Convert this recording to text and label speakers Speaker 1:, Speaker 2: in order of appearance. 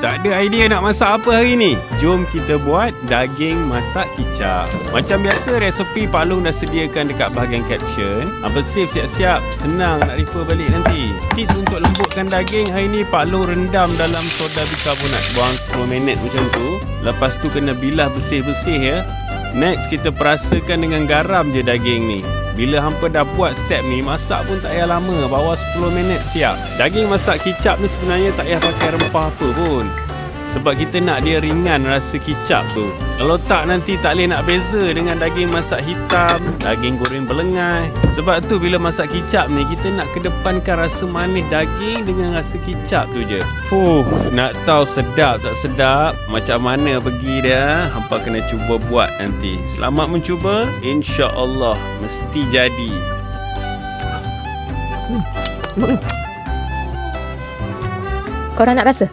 Speaker 1: Tak ada idea nak masak apa hari ni? Jom kita buat daging masak kicap. Macam biasa, resepi Pak Long dah sediakan dekat bahagian caption. Apa save siap-siap, senang nak refer balik nanti. Tips untuk lembutkan daging hari ni Pak Long rendam dalam soda bikarbonat. Buang 10 minit macam tu. Lepas tu kena bilah bersih-bersih ya. Next, kita perasakan dengan garam je daging ni. Bila hampa dah buat step ni, masak pun tak payah lama. Bawah 10 minit siap. Daging masak kicap ni sebenarnya tak payah pakai rempah apa pun. Sebab kita nak dia ringan rasa kicap tu. Kalau tak, nanti tak boleh nak beza dengan daging masak hitam, daging goreng belengai. Sebab tu bila masak kicap ni, kita nak kedepankan rasa manis daging dengan rasa kicap tu je. Nak tahu sedap tak sedap, macam mana pergi dia, hampa kena cuba buat nanti. Selamat mencuba, insya-Allah mesti jadi.
Speaker 2: Korang nak rasa?